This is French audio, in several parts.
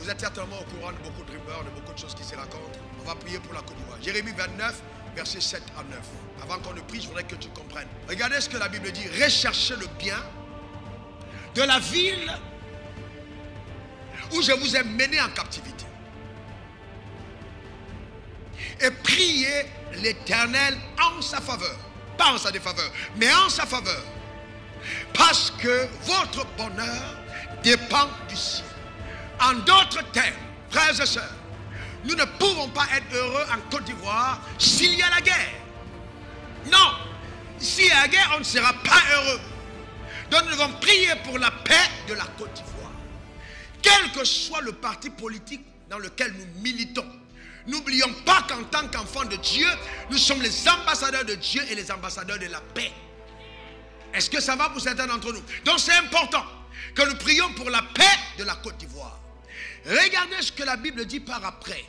Vous êtes certainement au courant de beaucoup de rumeurs, de beaucoup de choses qui se racontent. On va prier pour la Côte d'Ivoire. Jérémie 29, versets 7 à 9. Avant qu'on ne prie, je voudrais que tu comprennes. Regardez ce que la Bible dit. Recherchez le bien de la ville où je vous ai mené en captivité. Et priez l'Éternel en sa faveur. Pas en sa défaveur, mais en sa faveur. Parce que votre bonheur dépend du ciel. En d'autres termes, frères et sœurs, nous ne pouvons pas être heureux en Côte d'Ivoire s'il y a la guerre. Non, s'il y a la guerre, on ne sera pas heureux. Donc nous devons prier pour la paix de la Côte d'Ivoire. Quel que soit le parti politique dans lequel nous militons, n'oublions pas qu'en tant qu'enfants de Dieu, nous sommes les ambassadeurs de Dieu et les ambassadeurs de la paix. Est-ce que ça va pour certains d'entre nous? Donc c'est important que nous prions pour la paix de la Côte d'Ivoire. Regardez ce que la Bible dit par après.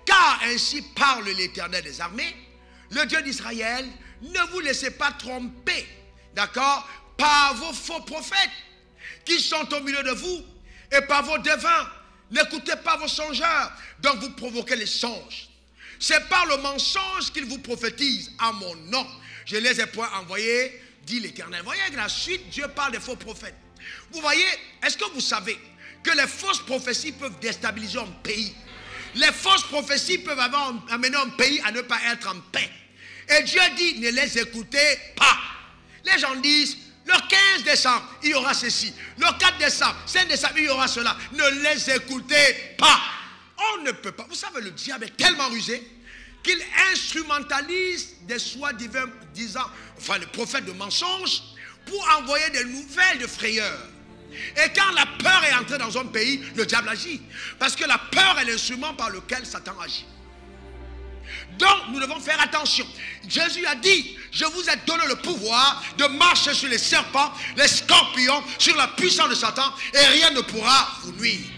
Car ainsi parle l'Éternel des armées, le Dieu d'Israël, ne vous laissez pas tromper, d'accord, par vos faux prophètes qui sont au milieu de vous et par vos devins. N'écoutez pas vos songeurs, donc vous provoquez les songes. C'est par le mensonge qu'ils vous prophétisent à mon nom. Je les ai point envoyés, dit l'Éternel. Vous voyez que la suite, Dieu parle des faux prophètes. Vous voyez, est-ce que vous savez que les fausses prophéties peuvent déstabiliser un pays? Les fausses prophéties peuvent amener un pays à ne pas être en paix. Et Dieu dit, ne les écoutez pas. Les gens disent, le 15 décembre, il y aura ceci. Le 4 décembre, 5 décembre, il y aura cela. Ne les écoutez pas. On ne peut pas. Vous savez, le diable est tellement rusé qu'il instrumentalise des soi-disant, enfin, les prophètes de mensonges pour envoyer des nouvelles de frayeur. Et quand la peur est entrée dans un pays, le diable agit. Parce que la peur est l'instrument par lequel Satan agit. Donc, nous devons faire attention. Jésus a dit, je vous ai donné le pouvoir de marcher sur les serpents, les scorpions, sur la puissance de Satan, et rien ne pourra vous nuire.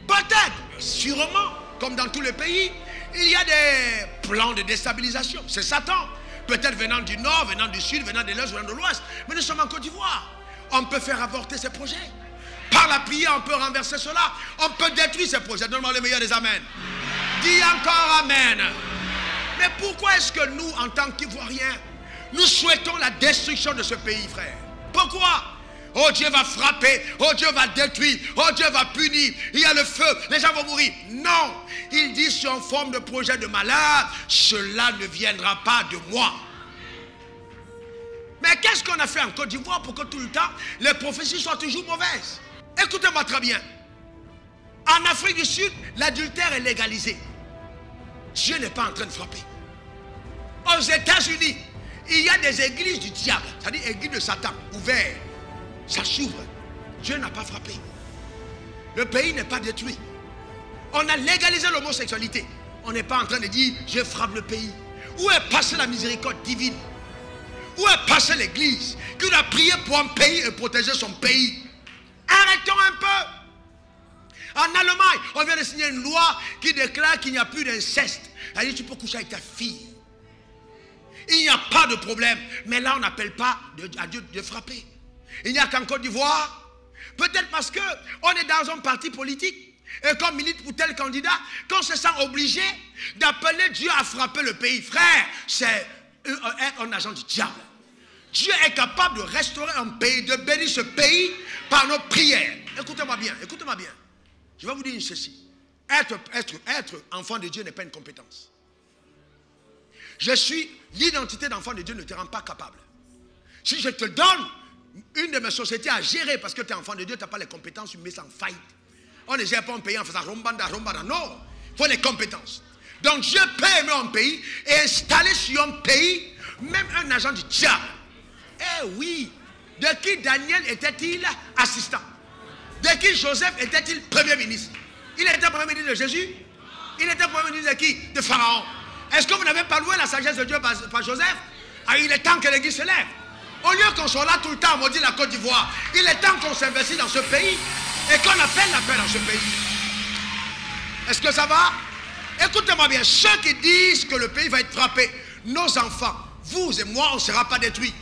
Peut-être, sûrement, comme dans tous les pays, il y a des plans de déstabilisation. C'est Satan. Peut-être venant du nord, venant du sud, venant de l'est, venant de l'ouest. Mais nous sommes en Côte d'Ivoire. On peut faire avorter ces projets. Par la prière, on peut renverser cela. On peut détruire ces projets. Donne-moi le meilleur des amens. Dis encore amen. Mais pourquoi est-ce que nous, en tant qu'Ivoiriens, nous souhaitons la destruction de ce pays, frère? Pourquoi? Oh, Dieu va frapper. Oh, Dieu va détruire. Oh, Dieu va punir. Il y a le feu. Les gens vont mourir. Non. Il dit sur une forme de projet de malheur, cela ne viendra pas de moi. Mais qu'est-ce qu'on a fait en Côte d'Ivoire pour que tout le temps, les prophéties soient toujours mauvaises? Écoutez-moi très bien. En Afrique du Sud, l'adultère est légalisé. Dieu n'est pas en train de frapper. Aux États-Unis, il y a des églises du diable, c'est-à-dire églises de Satan, ouvertes. Ça s'ouvre. Dieu n'a pas frappé. Le pays n'est pas détruit. On a légalisé l'homosexualité. On n'est pas en train de dire, je frappe le pays. Où est passée la miséricorde divine? Où est passée l'église qui a prié pour un pays et protéger son pays? Arrêtons un peu. En Allemagne, on vient de signer une loi qui déclare qu'il n'y a plus d'inceste. C'est-à-dire, tu peux coucher avec ta fille. Il n'y a pas de problème. Mais là, on n'appelle pas à Dieu de frapper. Il n'y a qu'en Côte d'Ivoire. Peut-être parce qu'on est dans un parti politique. Et qu'on milite pour tel candidat, qu'on se sent obligé d'appeler Dieu à frapper le pays. Frère, c'est un agent du diable. Dieu est capable de restaurer un pays, de bénir ce pays par nos prières. Écoutez-moi bien, écoutez-moi bien. Je vais vous dire ceci. Être enfant de Dieu n'est pas une compétence. L'identité d'enfant de Dieu ne te rend pas capable. Si je te donne une de mes sociétés à gérer parce que tu es enfant de Dieu, tu n'as pas les compétences, tu mets ça en faillite. On ne gère pas un pays en faisant rombanda. Non, il faut les compétences. Donc Dieu peut aimer un pays et installer sur un pays même un agent du diable. Eh oui, de qui Daniel était-il assistant? De qui Joseph était-il premier ministre? Il était premier ministre de Jésus? Il était premier ministre de qui? De Pharaon. Est-ce que vous n'avez pas loué la sagesse de Dieu par Joseph? Ah, il est temps que l'église se lève. Au lieu qu'on soit là tout le temps à maudire la Côte d'Ivoire, il est temps qu'on s'investisse dans ce pays et qu'on appelle la paix dans ce pays. Est-ce que ça va? Écoutez-moi bien, ceux qui disent que le pays va être frappé, nos enfants, vous et moi, on ne sera pas détruits.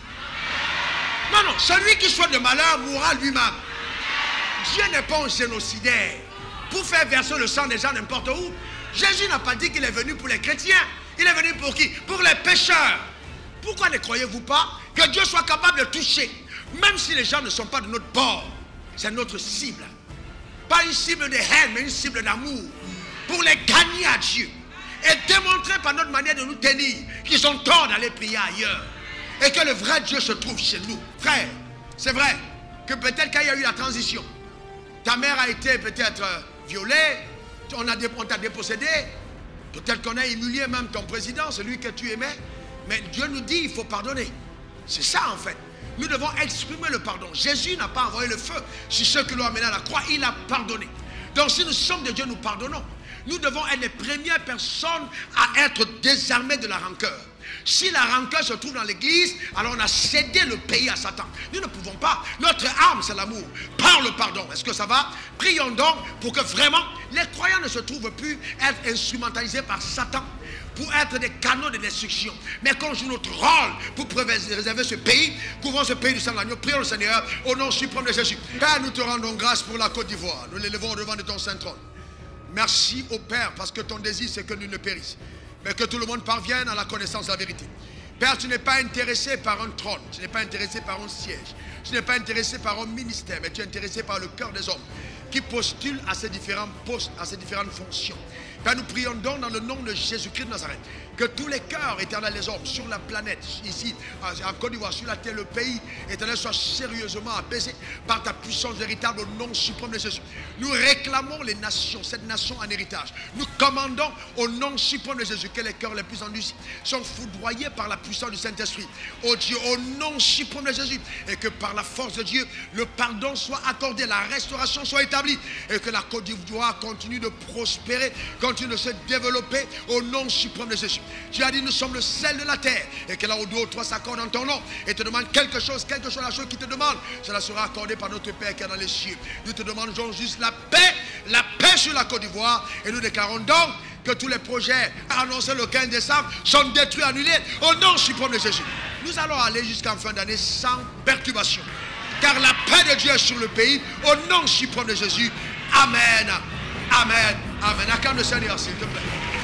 Non, non, celui qui souhaite le malheur mourra lui-même. Dieu n'est pas un génocidaire. pour faire verser le sang des gens n'importe où. Jésus n'a pas dit qu'il est venu pour les chrétiens. Il est venu pour qui? Pour les pécheurs. Pourquoi ne croyez-vous pas que Dieu soit capable de toucher, même si les gens ne sont pas de notre bord? C'est notre cible. Pas une cible de haine, mais une cible d'amour. Pour les gagner à Dieu. Et démontrer par notre manière de nous tenir qu'ils ont tort d'aller prier ailleurs. Et que le vrai Dieu se trouve chez nous. Frère, c'est vrai que peut-être quand il y a eu la transition, ta mère a été peut-être violée, on t'a dépossédé, peut-être qu'on a humilié même ton président, celui que tu aimais. Mais Dieu nous dit, il faut pardonner. C'est ça en fait. Nous devons exprimer le pardon. Jésus n'a pas envoyé le feu sur ceux qui l'ont amené à la croix, il a pardonné. Donc si nous sommes de Dieu, nous pardonnons. Nous devons être les premières personnes à être désarmées de la rancœur. Si la rancœur se trouve dans l'église, alors on a cédé le pays à Satan. Nous ne pouvons pas. Notre arme, c'est l'amour. Par le pardon. Est-ce que ça va? Prions donc pour que vraiment les croyants ne se trouvent plus être instrumentalisés par Satan pour être des canaux de destruction. Mais qu'on joue notre rôle pour préserver ce pays, couvrons ce pays du sang de l'agneau. Prions le Seigneur au nom suprême de Jésus. Père, nous te rendons grâce pour la Côte d'Ivoire. Nous l'élevons au devant de ton saint trône. Merci au Père, parce que ton désir, c'est que nul ne périsse, mais que tout le monde parvienne à la connaissance de la vérité. Père, tu n'es pas intéressé par un trône, tu n'es pas intéressé par un siège, tu n'es pas intéressé par un ministère, mais tu es intéressé par le cœur des hommes qui postulent à ces différents postes, à ces différentes fonctions. Père, nous prions donc dans le nom de Jésus-Christ de Nazareth, que tous les cœurs, éternels, les hommes, sur la planète, ici, en Côte d'Ivoire, sur la terre, le pays, éternel, soient sérieusement apaisés par ta puissance véritable au nom suprême de Jésus. Nous réclamons les nations, cette nation en héritage. Nous commandons au nom suprême de Jésus que les cœurs les plus endurcis sont foudroyés par la puissance du Saint-Esprit. Oh Dieu, au nom suprême de Jésus, et que par la force de Dieu, le pardon soit accordé, la restauration soit établie, et que la Côte d'Ivoire continue de prospérer, continue de se développer au nom suprême de Jésus. Tu as dit, nous sommes le sel de la terre, et que là où deux ou trois s'accordent en ton nom et te demandent quelque chose, la chose qui te demande, cela sera accordé par notre Père qui est dans les cieux. Nous te demandons juste la paix sur la Côte d'Ivoire, et nous déclarons donc que tous les projets annoncés le 15 décembre sont détruits, annulés au nom suprême de Jésus. Nous allons aller jusqu'en fin d'année sans perturbation, car la paix de Dieu est sur le pays au nom suprême de Jésus. Amen. Amen. Amen. Acclame le Seigneur, s'il te plaît.